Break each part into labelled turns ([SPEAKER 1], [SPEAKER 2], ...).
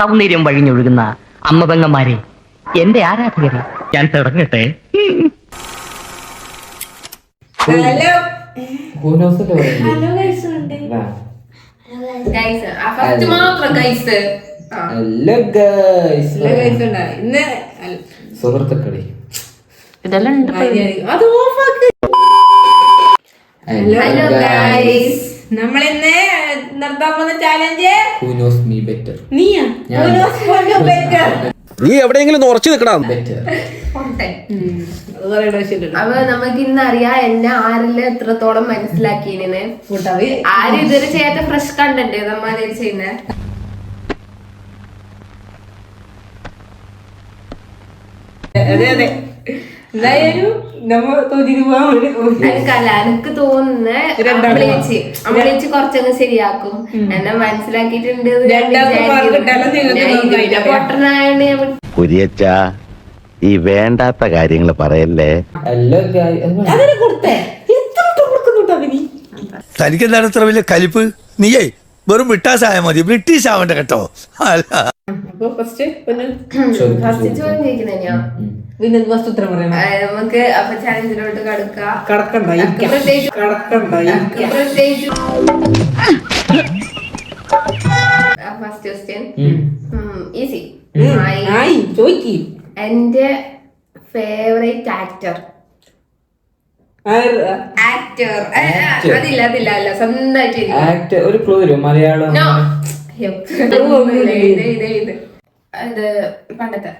[SPEAKER 1] സൗന്ദര്യം വഴിഞ്ഞൊഴുകുന്ന അമ്മ പെങ്ങന്മാരെ, എന്റെ ആരാധകരെ, ഞാൻ തുടങ്ങട്ടെ.
[SPEAKER 2] ഹലോ ഇന്ന്
[SPEAKER 3] സുഹൃത്തുക്കളെ
[SPEAKER 2] ഇതെല്ലാം ഹലോ ഗൈസ്, നമ്മളിന്ന് നടത്താൻ പോകുന്ന ചാലഞ്ച്
[SPEAKER 4] നീ എവിടെയെങ്കിലും ഉറച്ചു നിൽക്കണം.
[SPEAKER 5] അപ്പൊ നമുക്ക് ഇന്ന് അറിയാം എന്നെ ആരെല്ലാം എത്രത്തോളം മനസ്സിലാക്കിയെന്ന്. ആരും ഇതുവരെ ചെയ്യാത്ത ഫ്രഷ് കണ്ടന്റ് നമ്മൾ ചെയ്യുന്നത്.
[SPEAKER 2] അതെ അതെ, എന്തായാലും
[SPEAKER 5] എനിക്ക് തോന്നുന്ന അമ്മളിച്ച് കുറച്ചങ്ങ് ശരിയാക്കും. എന്നെ മനസ്സിലാക്കിയിട്ടുണ്ട്.
[SPEAKER 6] കുര്യച്ച, ഈ വേണ്ടാത്ത കാര്യങ്ങൾ പറയല്ലേ.
[SPEAKER 4] തനിക്കെന്താണ് ഇത്ര വലിയ കലിപ്പ്? നീയേ വെറും ബ്രിട്ടാസായ മതി, ബ്രിട്ടീഷ് ആവണ്ട കേട്ടോ. അല്ല
[SPEAKER 5] നമുക്ക് അപ്പൊ ചാലഞ്ചിലോട്ട് കടക്കാം. First question easy. എന്റെ ഫേവറേറ്റ് ആക്ടർ. അതില്ല സ്വന്തമായിട്ട്
[SPEAKER 3] ഒരു ക്ലൂ വരും. മലയാളം
[SPEAKER 5] ഇത് പണ്ടത്തെ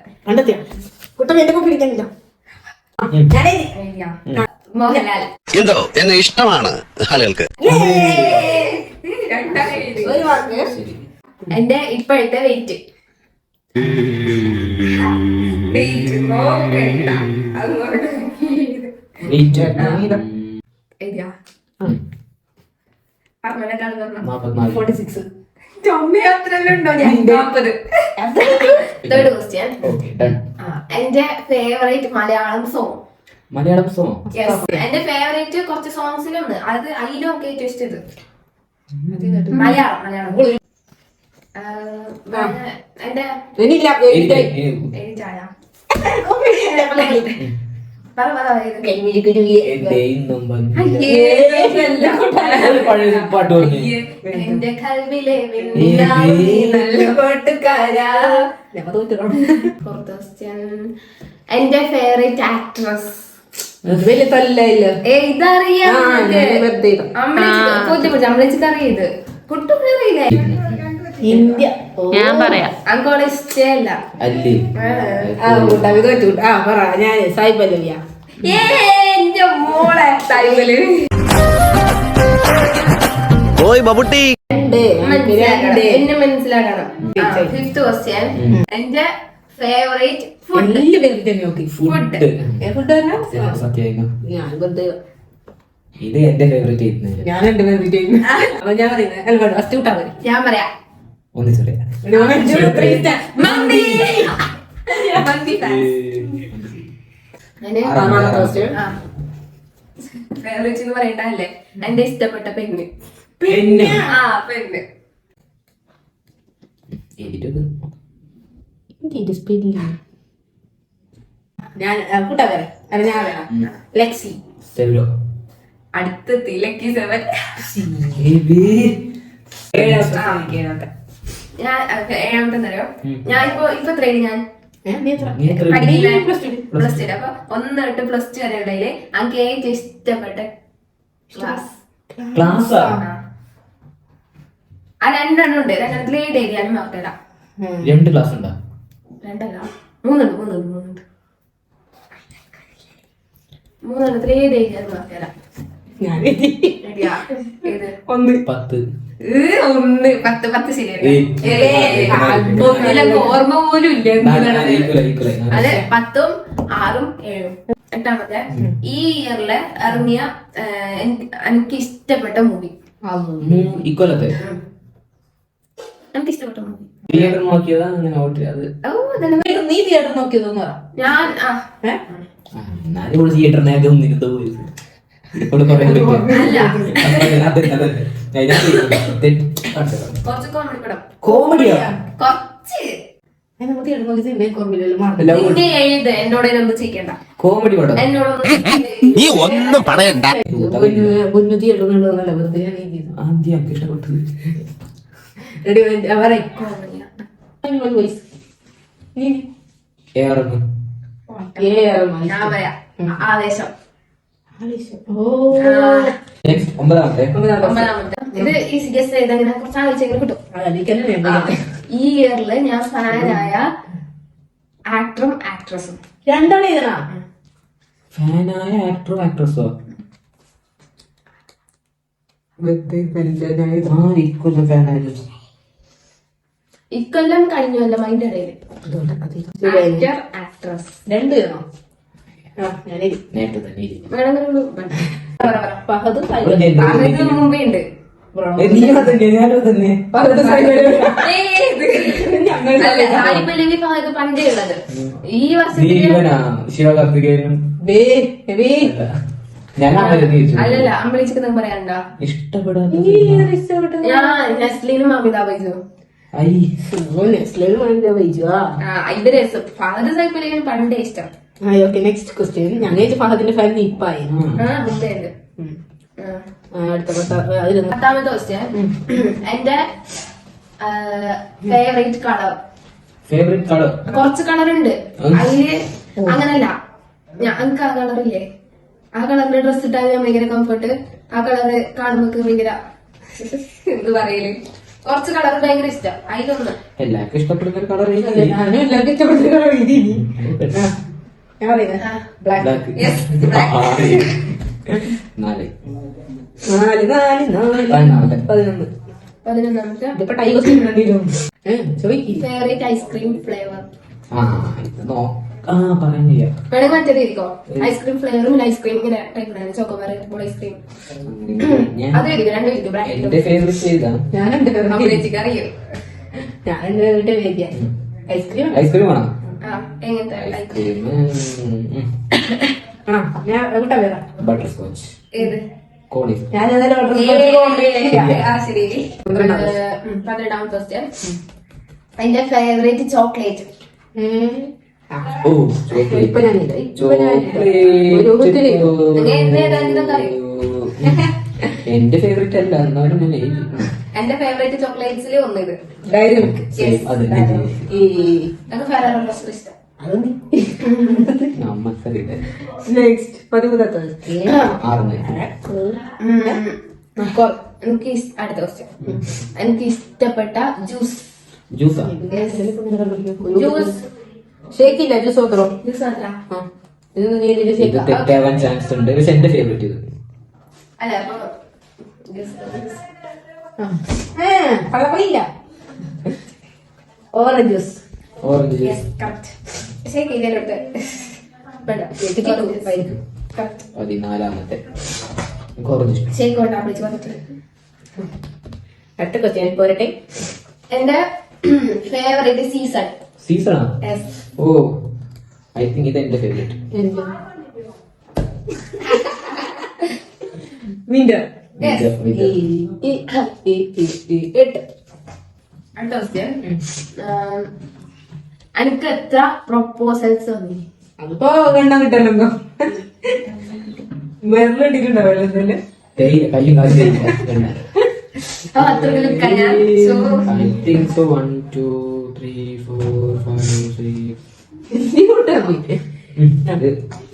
[SPEAKER 5] മോഹൻലാൽ.
[SPEAKER 6] എന്തോ എന്നെ ഇഷ്ടമാണ് ആളുകൾക്ക്.
[SPEAKER 5] എന്റെ ഇപ്പോഴത്തെ വെയിറ്റ്. Third question. എന്റെ ഫേവറേറ്റ് മലയാളം സോങ്. എന്റെ ഫേവറേറ്റ് കുറച്ച് സോങ്സിലുണ്ട്. അത് അതിലൊക്കെ ഏറ്റവും ഇഷ്ടത് മലയാളം. എന്റെ എന്റെ കൽവിലെ എന്റെ ഫേവറേറ്റ് ആക്ട്രസ്. ഇതറിയാം, അറിയത് കുട്ടികളറിയില്ലേ? ഇന്ത്യ. ഞാൻ പറയാം, അങ്കോളെ ഇഷ്ടല്ല.
[SPEAKER 2] ഞാൻ സായിപ്പല്ലവിയ.
[SPEAKER 5] എന്റെ മോളെ സായിപ്പല്ലവി. എന്നെ മനസ്സിലാക്കണം. Fifth question. എന്റെ ഫേവറേറ്റ് ഫുഡ്.
[SPEAKER 3] ഇത് എന്റെ ഫേവറേറ്റ്.
[SPEAKER 2] ഞാൻ എന്റെ ഫേവറേറ്റ്. അപ്പൊ ഞാൻ പറയുന്നത് ഫസ്റ്റ് കൂട്ടാ മതി.
[SPEAKER 5] ഞാൻ പറയാം. ഫേവറേറ്റ് എന്ന് പറയണ്ടല്ലേ, എന്റെ ഇഷ്ടപ്പെട്ട പെണ്ണ്. പെണ്ണ്.
[SPEAKER 2] ഞാൻ കൂട്ടാ പറയാം. ഞാൻ പറയാം ലക്സി.
[SPEAKER 5] അടുത്തെത്തി ലക്കി 7. ഞാൻ ഏഴാമത്തെ. ഞാൻ ഇപ്പൊ എത്രയാണ്? ഞാൻ പ്ലസ് ടു. അപ്പൊ 1 തൊട്ട് പ്ലസ് 2 വരെ ഇടയില് എനിക്ക് ഏറ്റവും ഇഷ്ടപ്പെട്ട ക്ലാസ്. ആ 2 ഉണ്ട്. 2 ഏത് ഏരിയ നോക്കല.
[SPEAKER 3] 2 ക്ലാസ് ഉണ്ടോ?
[SPEAKER 5] 2 അല്ല, 3 ഉണ്ട്. 3 ഏത് ഏരിയ നോക്കല. 10 ശരിയല്ലേ? ഓർമ്മ പോലും ഇല്ല. അത് 10ഉം 6ഉം 7ഉം. എട്ടാമത്തെ, ഈ ഇയറില് ഇറങ്ങിയ എനിക്ക് ഇഷ്ടപ്പെട്ട മൂവി.
[SPEAKER 3] ഇക്കൊല്ലത്തെ
[SPEAKER 5] എനിക്ക് ഇഷ്ടപ്പെട്ട മൂവി.
[SPEAKER 3] തിയേറ്റർ നോക്കിയതാ?
[SPEAKER 2] നീ തിയേറ്റർ നോക്കിയതെന്ന് പറ.
[SPEAKER 5] ഞാൻ
[SPEAKER 3] തിയേറ്ററിനൊക്കെ ഒന്നിരുന്ന് പോയത്.
[SPEAKER 5] കുറച്ച് കോമഡി പടം.
[SPEAKER 3] കോമഡിയാ?
[SPEAKER 5] കുറച്ച് നിന്റെ എഴുത് എന്നോട് എന്ത് ചെയ്യണ്ട.
[SPEAKER 3] കോമഡി പടം
[SPEAKER 5] എന്നോടൊന്നും
[SPEAKER 6] നീ ഒന്നും പറയണ്ട.
[SPEAKER 3] ആദ്യം എനിക്ക് ഇഷ്ടപ്പെട്ടത് ഏറങ്ങും
[SPEAKER 5] ഞാൻ പറയാം. ആവേശം.
[SPEAKER 3] നെക്സ്റ്റ് ഒമ്പതാമത്തെ
[SPEAKER 5] ഒമ്പതാമത്തെ. ഇത് ഈ ഗസ്റ്റ് ചെയ്തങ്ങനെ കുറച്ച് ആലോചിച്ചെങ്കിലും കിട്ടും. ഈ ഇയറില് ഞാൻ ഫാനായ ആക്ടറും ആക്ട്രസും.
[SPEAKER 3] ഫാനായ ആക്ടറോ ആക്ട്രസോ
[SPEAKER 5] ഇക്കൊല്ലം കഴിഞ്ഞല്ല അതിന്റെ ഇടയില് ആക്ടർ ആക്ട്രസ്
[SPEAKER 3] നേരത്തെ തന്നെ ഇരിക്കും.
[SPEAKER 5] വേണമെങ്കിൽ മുമ്പേ ഉണ്ട്. പണ്ടേ ഉള്ളത് ഈ വർഷത്തില്
[SPEAKER 3] ശിവകാർത്തികേയനും ഞാൻ
[SPEAKER 5] അല്ലല്ല അമ്പളിച്ചൊക്കെ നിങ്ങൾ പറയാനുണ്ടോ?
[SPEAKER 3] ഇഷ്ടപ്പെടാത്ത
[SPEAKER 5] ഞാൻ നസ്ലീനും അമിതാഭ് ബച്ചനും. ഇവര് ഫഹദ് സൈഫലിനും പണ്ടേ ഇഷ്ടം.
[SPEAKER 2] Next question. ഞങ്ങൾ ഫഹദിന്റെ ഫാൻ ഇപ്പായി.
[SPEAKER 5] മുമ്പേ ഉണ്ട്. പത്താമത്തെ ക്വസ്റ്റ്യൻ. എന്റെ ഫേവറേറ്റ് കളർ.
[SPEAKER 3] ഫേവറേറ്റ് കളർ
[SPEAKER 5] കുറച്ച് കളർ ഉണ്ട് അതില്. അങ്ങനല്ല, ഞങ്ങൾക്ക് ആ കളറില്ലേ, ആ കളറിന്റെ ഡ്രസ് ഇട്ടാൽ ഞാൻ ഭയങ്കര കംഫർട്ട്. ആ കളറ് കാണുമ്പോ ഭയങ്കര എന്ത് പറയല്, കുറച്ച് കളർ ഭയങ്കര ഇഷ്ടം. അതിലൊന്ന്
[SPEAKER 3] എല്ലാവർക്കും ഇഷ്ടപ്പെടുന്ന ഒരു കളർ
[SPEAKER 2] എല്ലാവർക്കും ഇഷ്ടപ്പെട്ട കളർ ഞാൻ പറയുന്നത് ബ്ലാക്ക്.
[SPEAKER 3] നാല്
[SPEAKER 5] 11ാമത്തെ.
[SPEAKER 2] ഇതിപ്പോ ടൈ ക്വസ്റ്റ്യൻ കണ്ടിരും ചോദിക്കും.
[SPEAKER 5] Favourite ice cream flavour.
[SPEAKER 3] പറയുന്നില്ല.
[SPEAKER 5] വേണമെങ്കിൽ മറ്റേ ഇരിക്കോ, ഐസ്ക്രീം ഫ്ലേവറും ഐസ്ക്രീം ഇങ്ങനെ ടൈപ്പ് ചോക്കോബാർ ഐസ്ക്രീം. അത് ഇരിക്കും, രണ്ടും ഇരിക്കും.
[SPEAKER 3] എന്റെ ഫേവറേറ്റ് ചെയ്താ
[SPEAKER 5] അറിയോ?
[SPEAKER 2] ഞാൻ എന്റെ വീട്ടിൽ വേദിയ ഐസ്ക്രീം.
[SPEAKER 3] ഐസ്ക്രീം ആണോ?
[SPEAKER 5] എങ്ങനത്തെ
[SPEAKER 3] ഐസ്ക്രീം
[SPEAKER 2] ഞാൻ കൂട്ടാ വേറെ
[SPEAKER 3] ബട്ടർ സ്കോച്ച്.
[SPEAKER 5] ഏത്?
[SPEAKER 3] കോണി.
[SPEAKER 2] ഞാൻ
[SPEAKER 5] ശരി. 12ാമത്തെ ക്വസ്റ്റ്യൻ. എന്റെ ഫേവറേറ്റ് ചോക്ലേറ്റ്.
[SPEAKER 3] ഓ ചോക്ലേറ്റ്.
[SPEAKER 2] ഇപ്പൊ ഞാനില്ല.
[SPEAKER 3] എന്റെ ഫേവറേറ്റ് അല്ല, എന്നാലും ഞാൻ എഴുതി.
[SPEAKER 5] എന്റെ ഫേവറേറ്റ് ചോക്ലേറ്റ്സിൽ ഒന്ന് ഇത്.
[SPEAKER 2] Dairy milk.
[SPEAKER 3] അത്
[SPEAKER 5] എനിക്ക് ഫെറാറോ റോസ്റ്റർ ഇഷ്ടം.
[SPEAKER 3] നമ്മക്കറിയില്ല.
[SPEAKER 2] നെക്സ്റ്റ് 13ാമത്തെ.
[SPEAKER 5] എനിക്ക് അടുത്ത ക്വസ്റ്റ്യൻ. എനിക്ക് ഇഷ്ടപ്പെട്ട ജ്യൂസ്.
[SPEAKER 3] ജ്യൂസാ?
[SPEAKER 5] ജ്യൂസ്
[SPEAKER 2] ഷേക്കില്ല, ജ്യൂസ് മാത്രം.
[SPEAKER 5] ജ്യൂസ് അല്ല.
[SPEAKER 3] ഇത് തെറ്റാവാൻ ചാൻസ് ഉണ്ട്, പക്ഷെ എന്റെ ഫേവറേറ്റ് ഇത്.
[SPEAKER 5] അല്ല അപ്പൊ
[SPEAKER 2] പഴമില്ല. Orange juice.
[SPEAKER 3] Orange juice.
[SPEAKER 5] Correct. Shake ഇതിലോട്ട്
[SPEAKER 3] 14ാമത്തെ. ഓറഞ്ച് ഇഷ്ടം.
[SPEAKER 5] ഷേക്ക് കൊണ്ടാ വിളിച്ച് പറഞ്ഞിട്ട്.
[SPEAKER 2] അടുത്ത ക്വസ്റ്റ്യൻ പോരട്ടെ.
[SPEAKER 5] എന്റെ ഫേവറേറ്റ് സീസൺ.
[SPEAKER 3] സീസണാ?
[SPEAKER 5] യെസ്.
[SPEAKER 3] ഓ ഐ തിങ്ക് ഇത് എന്റെ ഫേവറേറ്റ്.
[SPEAKER 2] വിന്റർ.
[SPEAKER 5] അടുത്ത ക്വസ്റ്റ്യൻ. എനിക്ക് എത്ര പ്രൊപ്പോസൽസ് വന്നി?
[SPEAKER 2] അതിപ്പോ കണ്ണാൻ കിട്ടല്ലോ. വെറുതെ
[SPEAKER 3] കയ്യും കാലും
[SPEAKER 5] അത്രയും കഴിഞ്ഞാൽ
[SPEAKER 3] I think so. 1 2 3 4 5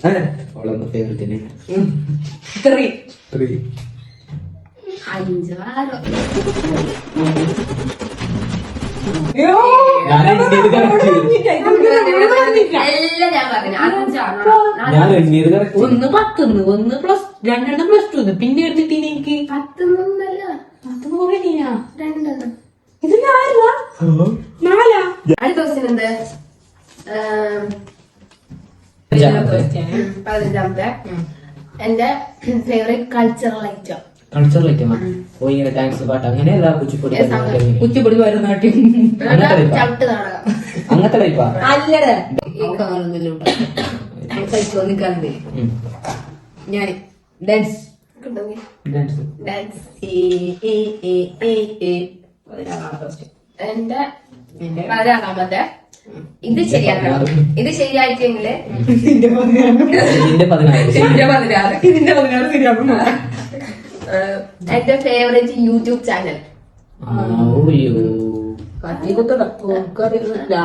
[SPEAKER 3] 6. അവളൊന്ന് ഫേവറേറ്റ് തന്നെ.
[SPEAKER 2] 3
[SPEAKER 3] 3
[SPEAKER 5] 5 6
[SPEAKER 3] ഞാൻ എണ്ണിയത് കറക്റ്റ്.
[SPEAKER 5] എല്ലാം ഞാൻ പറഞ്ഞു.
[SPEAKER 3] ഞാൻ എണ്ണിയത് കറക്റ്റ്.
[SPEAKER 2] 1 10 1 പ്ലസ് 2 പ്ലസ് 2 പിന്നെ എടുത്തിട്ട് എനിക്ക്
[SPEAKER 5] 10
[SPEAKER 2] 10 കുറേയാ
[SPEAKER 5] 2.
[SPEAKER 2] ഇത് 4
[SPEAKER 5] അടുത്ത ക്വസ്റ്റ്യൻ എന്ത്? 15ാമത്തെ. എന്റെ ഫേവറേറ്റ് കൾച്ചറൽ ഐറ്റം.
[SPEAKER 3] കൾച്ചറൽ ഐറ്റമാണ്. ഓ ഇങ്ങനെ ഡാൻസ് പാട്ട് അങ്ങനെയല്ല, കുച്ചിപ്പൊടി
[SPEAKER 2] കുച്ചിപ്പൊടി ഭരതനാട്യം
[SPEAKER 5] ചവിട്ട് നാടകം.
[SPEAKER 3] അങ്ങനത്തെ ടൈപ്പാ?
[SPEAKER 2] അല്ലടേ നിൽക്കാറുണ്ട് ഞാൻ ഡാൻസ്
[SPEAKER 3] ഡാൻസ്.
[SPEAKER 5] ഡാൻസ്.
[SPEAKER 2] 16ാമത്തെ
[SPEAKER 5] എന്റെ 16ാമത്തെ. ഇത് ശരിയാക്കണം. ഇത് ശരിയായിട്ടെങ്കില്
[SPEAKER 3] ഇതിന്റെ 16
[SPEAKER 2] ഇതിന്റെ 16 ശരിയാകും.
[SPEAKER 5] എന്റെ ഫേവറേറ്റ് യൂട്യൂബ് ചാനൽ.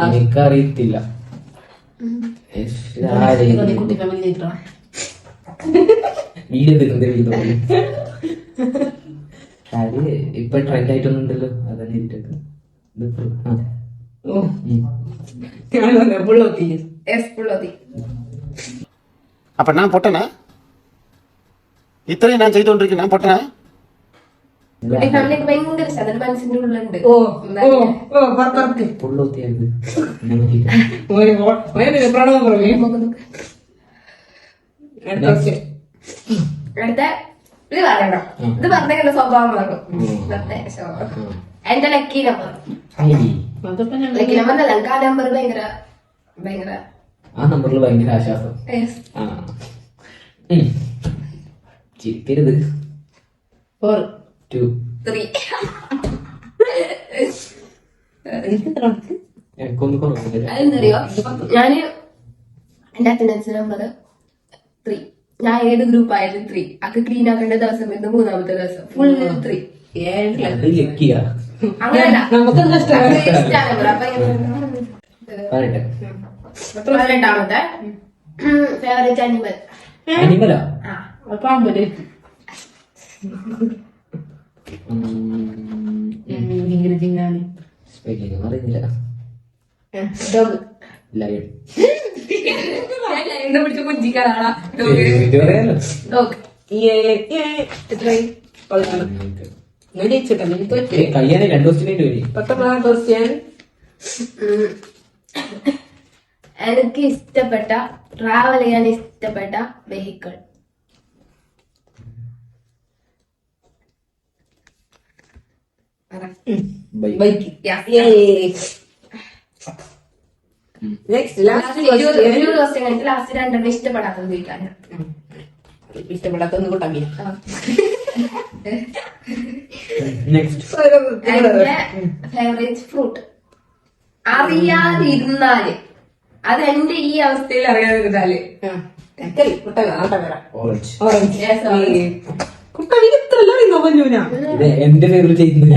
[SPEAKER 3] എനിക്കറിയത്തില്ല.
[SPEAKER 2] കുട്ടി ഫാമിലി ചെയ്തിട്ടോ
[SPEAKER 3] വീഡിയോ അത് ഇപ്പൊ ട്രെൻഡ് ആയിട്ടൊന്നുണ്ടല്ലോ, അതന്നെ ഇട്ടിട്ട്.
[SPEAKER 2] പുള്ളോത്തി
[SPEAKER 5] പുള്ളോത്തി.
[SPEAKER 7] அப்ப நான் பொட்டனா ഇത്രയും ഞാൻ ചെയ്തോണ്ടിരിക്കുന്ന ഞാൻ പൊട്ടനാ?
[SPEAKER 5] കുട്ടി ഫാമിലിക്ക് ഭയങ്കര അതിന്റെ മനസ്സിന്റെ ഉള്ളുണ്ട്.
[SPEAKER 3] പുള്ളോത്തിയായത്
[SPEAKER 2] പ്രണവം പറയേ.
[SPEAKER 5] അടുത്ത ഇത് പറയണം. ഇത് പറഞ്ഞ സ്വഭാവം മാറും. എന്റെ ലക്കി നമ്പർ. ലക്കി നമ്പർ അല്ല, എനിക്ക് ആ നമ്പർ ഭയങ്കര ഭയങ്കര
[SPEAKER 3] ആ നമ്പറിൽ ഭയങ്കര ആശ്വാസം. ചിരിക്കരുത്.
[SPEAKER 2] 4
[SPEAKER 3] 2
[SPEAKER 5] 3.
[SPEAKER 3] എനിക്കൊന്നും കുറവില്ല.
[SPEAKER 5] അതെന്തറിയോ, ഞാന് എന്റെ അറ്റൻഡൻസ് നമ്പർ 3. ഞാൻ ഏത് ഗ്രൂപ്പ് ആയാലും 3. അത് ക്ലീൻ ആക്കേണ്ട ദിവസം വരുന്ന 3ാമത്തെ ദിവസം ഫുൾ 3.
[SPEAKER 3] അത് ലക്കിയാ.
[SPEAKER 5] അങ്ങനല്ല,
[SPEAKER 2] നമുക്കും നഷ്ടമാണ്.
[SPEAKER 5] നമ്പർ. അപ്പൊ
[SPEAKER 3] പറയട്ടെ.
[SPEAKER 5] 18ാമത്തെ ഫേവറേറ്റ് അനിമൽ.
[SPEAKER 3] അനിമലാ?
[SPEAKER 2] പാമ്പല് ഇങ്ങനെ ചിങ്ങാന്
[SPEAKER 3] സ്പെല്ലിംഗ് അറിയുന്നില്ല.
[SPEAKER 5] ഡോഗ്.
[SPEAKER 3] ലയൺ.
[SPEAKER 5] എന്നെ പിടിച്ച് കുഞ്ചിക്കാനാളാ
[SPEAKER 3] ഇത് പറയാലോ.
[SPEAKER 5] ഡോഗ്.
[SPEAKER 2] എത്രയായി? 11. ഞാൻ ജയിച്ചിട്ടല്ലേ, എനിക്ക് തോറ്റു.
[SPEAKER 3] കയ്യാനെ 2 ക്വസ്റ്റ്യൻ ആയിട്ട് വരും.
[SPEAKER 2] 19 ക്വസ്റ്റ്യൻ.
[SPEAKER 5] എനിക്ക് ഇഷ്ടപ്പെട്ട ട്രാവൽ ചെയ്യാൻ ഇഷ്ടപ്പെട്ട വെഹിക്കിൾ.
[SPEAKER 2] ബൈക്ക്. നെക്സ്റ്റ് ലാസ്റ്റ്
[SPEAKER 5] ദിവസം കഴിഞ്ഞിട്ട് ലാസ്റ്റ് 2 ഇഷ്ടപ്പെടാത്തത് ചോദിക്കാന്.
[SPEAKER 2] ഇഷ്ടപ്പെടാത്തൊന്നും കൂട്ടാൻ
[SPEAKER 3] നെക്സ്റ്റ്.
[SPEAKER 5] എന്റെ ഫേവറേറ്റ് ഫ്രൂട്ട്. അറിയാതിരുന്നാല്, അത് എന്റെ ഈ അവസ്ഥയിൽ അറിയാതിരുന്നാല്
[SPEAKER 3] ഓറഞ്ച്.
[SPEAKER 2] കുട്ടാ ഇത്രല്ല മഞ്ഞൂന.
[SPEAKER 3] ഇത് എന്റെ ഫേവറേറ്റ് ചെയ്യുന്നില്ല.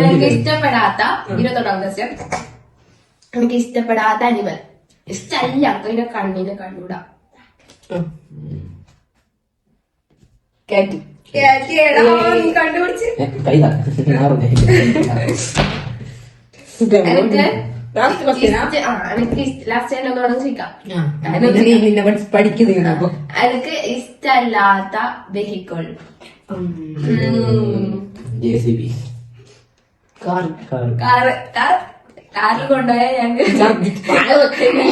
[SPEAKER 5] എനിക്ക് ഇഷ്ടപ്പെടാത്ത 21ാമത്തെ ക്വസ്റ്റ്യൻ. എനിക്ക് ഇഷ്ടപ്പെടാത്ത അനിമൽ. ഇഷ്ടമല്ല, അതിന്റെ കണ്ണിനെ കണ്ടൂടാ. കണ്ടുപിടിച്ച്
[SPEAKER 3] കൈതാ.
[SPEAKER 5] എനിക്ക്
[SPEAKER 2] ലാസ്റ്റ് ക്വസ്റ്റ്യൻ
[SPEAKER 5] എനിക്ക് ലാസ്റ്റ് തന്നെ ഒന്നും ചോദിക്കാം.
[SPEAKER 2] പഠിക്കുന്നില്ല. അപ്പൊ
[SPEAKER 5] എനിക്ക് ഇഷ്ടമല്ലാത്ത വെഹിക്കിൾ.
[SPEAKER 3] JCB.
[SPEAKER 5] കാറിൽ കൊണ്ടുപോയാൽ ഞങ്ങൾക്ക്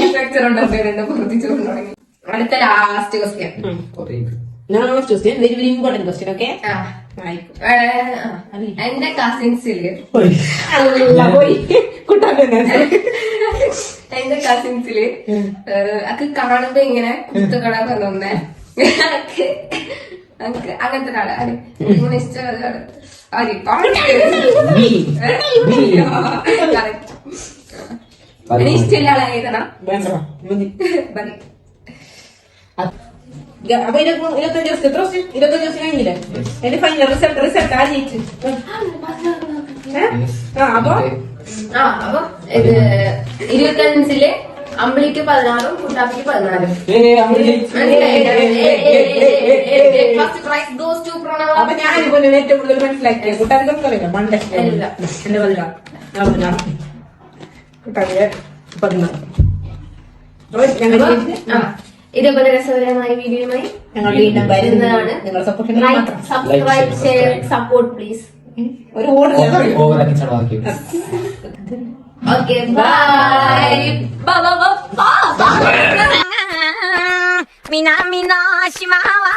[SPEAKER 5] സ്ട്രക്ചർ ഉണ്ടാക്കി പ്രവർത്തിച്ചു തുടങ്ങി. അടുത്ത last question.
[SPEAKER 2] Last question very very important question. Okay,
[SPEAKER 5] എന്റെ കസിൻസില് അത് കാണുമ്പോ ഇങ്ങനെ കുത്തുകട തോന്നുന്നേ. അങ്ങനത്തെ ഒരാള് ഇങ്ങനെ ഇഷ്ടമുള്ള ഇഷ്ടമുള്ള ആളായതാണ്.
[SPEAKER 2] അപ്പൊ 25 ദിവസം എത്ര ദിവസം? 25 ദിവസം കഴിഞ്ഞില്ലേ? എന്റെ ഫൈനൽ റിസൾട്ട് ആദ്യം. അപ്പൊ
[SPEAKER 5] അപ്പൊ ഇത് 25 അമ്പിളിക്ക് 16 കുട്ടാപ്പിക്ക് 14. First prize goes to Pranav.
[SPEAKER 2] അപ്പൊ ഞാൻ ഏറ്റവും കൂടുതൽ മനസ്സിലാക്കിയ കുട്ടാപ്പിക്കൊക്കെ മണ്ടേ എന്റെ 16 കുട്ടാപ്പിയെ 14.
[SPEAKER 5] ഇതേപോലെ രസകരമായ വീഡിയോയുമായി
[SPEAKER 2] ഞങ്ങൾ വീണ്ടും വരുന്നതാണ്. നിങ്ങൾ
[SPEAKER 5] സബ്സ്ക്രൈബ് ഷെയർ സപ്പോർട്ട് പ്ലീസ്.
[SPEAKER 2] ഒരു order
[SPEAKER 3] ഓവറാക്കി ചടവാക്കി.
[SPEAKER 5] Okay, bye. Bye.
[SPEAKER 8] Mina, mina, shimawa.